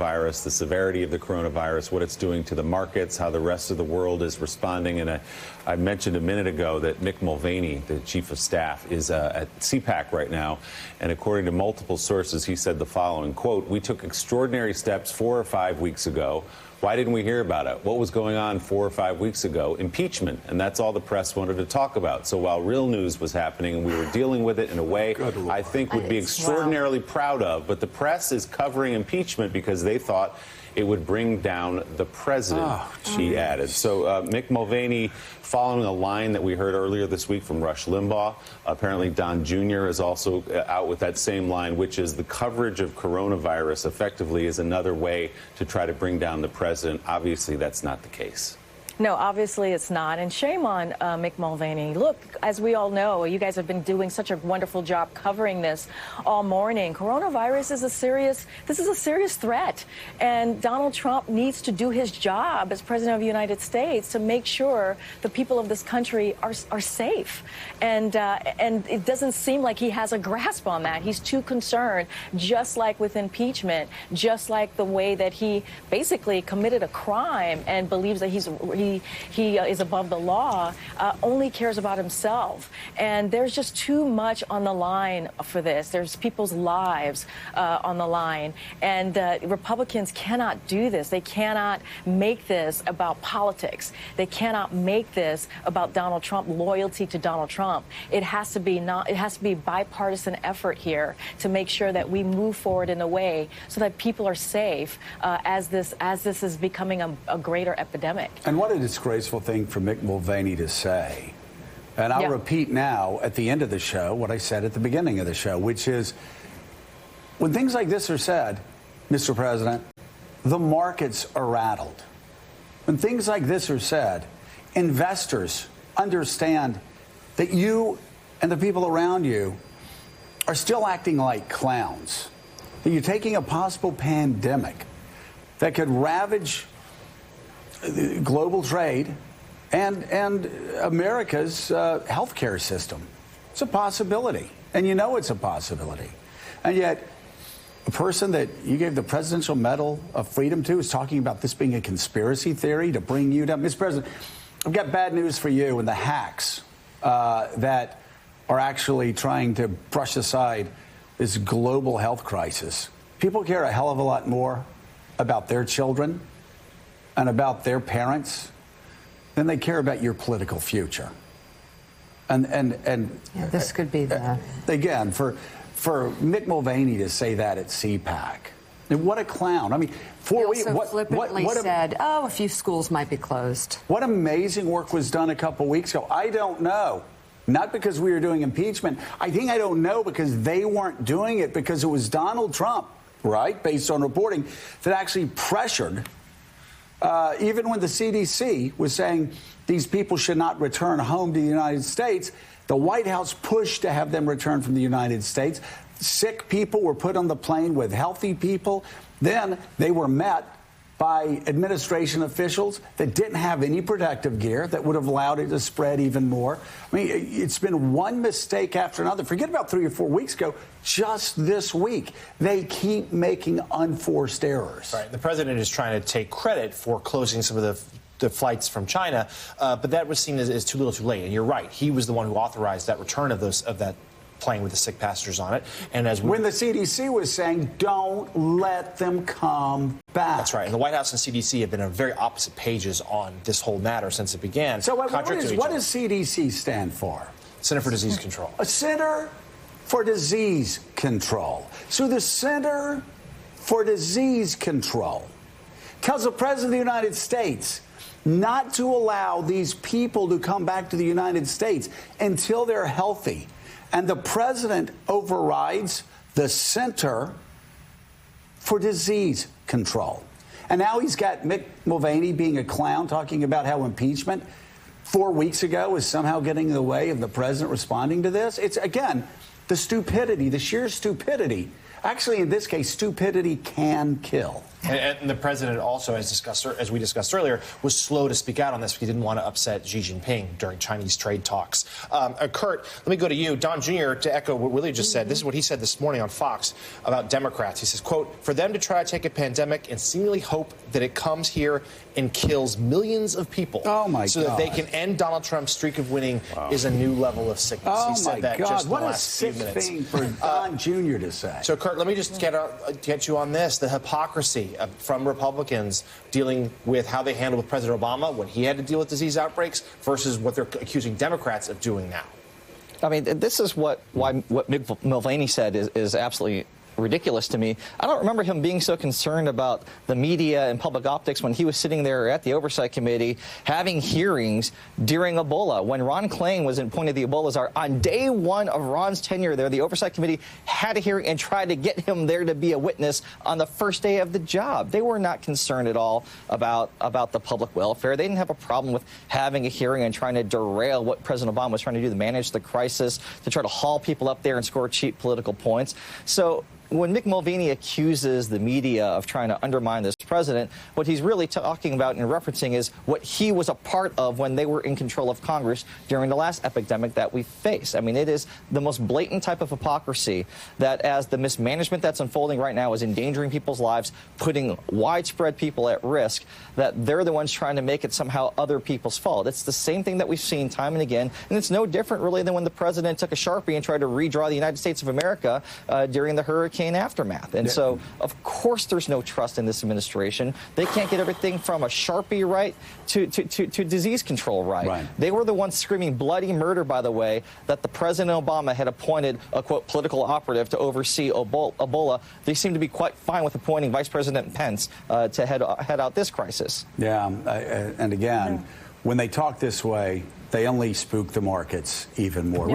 coronavirus, the severity of the coronavirus, what it's doing to the markets, how the rest of the world is responding. And I mentioned a minute ago that Mick Mulvaney, the chief of staff, is at CPAC right now. And according to multiple sources, he said the following, quote, "We took extraordinary steps 4 or 5 weeks ago. Why didn't we hear about it? What was going on 4 or 5 weeks ago? Impeachment." And that's all the press wanted to talk about. So while real news was happening and we were dealing with it in a way I think would be extraordinarily proud of, but the press is covering impeachment because they thought it would bring down the president, she added. So Mick Mulvaney, following a line that we heard earlier this week from Rush Limbaugh, apparently Don Jr. is also out with that same line, which is the coverage of coronavirus effectively is another way to try to bring down the president. Obviously, that's not the case. No, obviously it's not. And shame on Mick Mulvaney. Look, as we all know, you guys have been doing such a wonderful job covering this all morning. Coronavirus is a serious threat. And Donald Trump needs to do his job as president of the United States to make sure the people of this country are safe. And it doesn't seem like he has a grasp on that. He's too concerned, just like with impeachment, just like the way that he basically committed a crime and believes that he is above the law, only cares about himself. And there's just too much on the line for this. There's people's lives on the line. And Republicans cannot do this. They cannot make this about politics. They cannot make this about Donald Trump, loyalty to Donald Trump. It has to be bipartisan effort here to make sure that we move forward in a way so that people are safe as this is becoming a greater epidemic. And what a disgraceful thing for Mick Mulvaney to say. And I'll repeat now at the end of the show what I said at the beginning of the show, which is when things like this are said, Mr. President, the markets are rattled. When things like this are said, investors understand that you and the people around you are still acting like clowns, that you're taking a possible pandemic that could ravage global trade and America's healthcare system. It's a possibility, and you know it's a possibility. And yet, a person that you gave the Presidential Medal of Freedom to is talking about this being a conspiracy theory to bring you down. Mr. President, I've got bad news for you and the hacks that are actually trying to brush aside this global health crisis. People care a hell of a lot more about their children and about their parents than they care about your political future. And yeah, this could be the again for Mick Mulvaney to say that at CPAC. What a clown! I mean, he also flippantly said, "Oh, a few schools might be closed." What amazing work was done a couple weeks ago. I don't know. Not because we were doing impeachment. I don't know because they weren't doing it because it was Donald Trump, right, based on reporting, that actually pressured. Even when the CDC was saying these people should not return home to the United States, the White House pushed to have them return from the United States. Sick people were put on the plane with healthy people. Then they were met by administration officials that didn't have any protective gear that would have allowed it to spread even more. I mean, it's been one mistake after another. Forget about 3 or 4 weeks ago. Just this week, they keep making unforced errors. Right. The president is trying to take credit for closing some of the flights from China, but that was seen as too little too late. And you're right. He was the one who authorized that return of that plane with the sick passengers on it. And when the CDC was saying, don't let them come back. That's right. And the White House and CDC have been on very opposite pages on this whole matter since it began. So what does CDC stand for? Center for Disease Control. A Center for Disease Control. So the Center for Disease Control tells the President of the United States not to allow these people to come back to the United States until they're healthy. And the president overrides the Center for Disease Control. And now he's got Mick Mulvaney being a clown, talking about how impeachment 4 weeks ago was somehow getting in the way of the president responding to this. It's, again, the stupidity, the sheer stupidity. Actually, in this case, stupidity can kill. And the president also, as we discussed earlier, was slow to speak out on this because he didn't want to upset Xi Jinping during Chinese trade talks. Kurt, let me go to you. Don Jr., to echo what Willie just said, this is what he said this morning on Fox about Democrats. He says, quote, for them to try to take a pandemic and seemingly hope that it comes here and kills millions of people so that they can end Donald Trump's streak of winning is a new level of sickness. Oh, he said that just in the last few sick minutes. thing for Don Jr. to say. So, Kurt, let me just get you on this. The hypocrisy from Republicans dealing with how they handled with President Obama when he had to deal with disease outbreaks versus what they're accusing Democrats of doing now. I mean, this is what Mick Mulvaney said is absolutely ridiculous to me. I don't remember him being so concerned about the media and public optics when he was sitting there at the Oversight Committee having hearings during Ebola. When Ron Klain was appointed the Ebola czar, on day one of Ron's tenure there, the Oversight Committee had a hearing and tried to get him there to be a witness on the first day of the job. They were not concerned at all about the public welfare. They didn't have a problem with having a hearing and trying to derail what President Obama was trying to do to manage the crisis, to try to haul people up there and score cheap political points. So when Mick Mulvaney accuses the media of trying to undermine this president, what he's really talking about and referencing is what he was a part of when they were in control of Congress during the last epidemic that we faced. I mean, it is the most blatant type of hypocrisy that as the mismanagement that's unfolding right now is endangering people's lives, putting widespread people at risk, that they're the ones trying to make it somehow other people's fault. It's the same thing that we've seen time and again, and it's no different really than when the president took a Sharpie and tried to redraw the United States of America during the hurricane aftermath. And so, of course, there's no trust in this administration. They can't get everything from a Sharpie right to disease control right. They were the ones screaming bloody murder, by the way, that the President Obama had appointed a, quote, political operative to oversee Ebola. They seem to be quite fine with appointing Vice President Pence to head out this crisis. Yeah, and again, when they talk this way, they only spook the markets even more.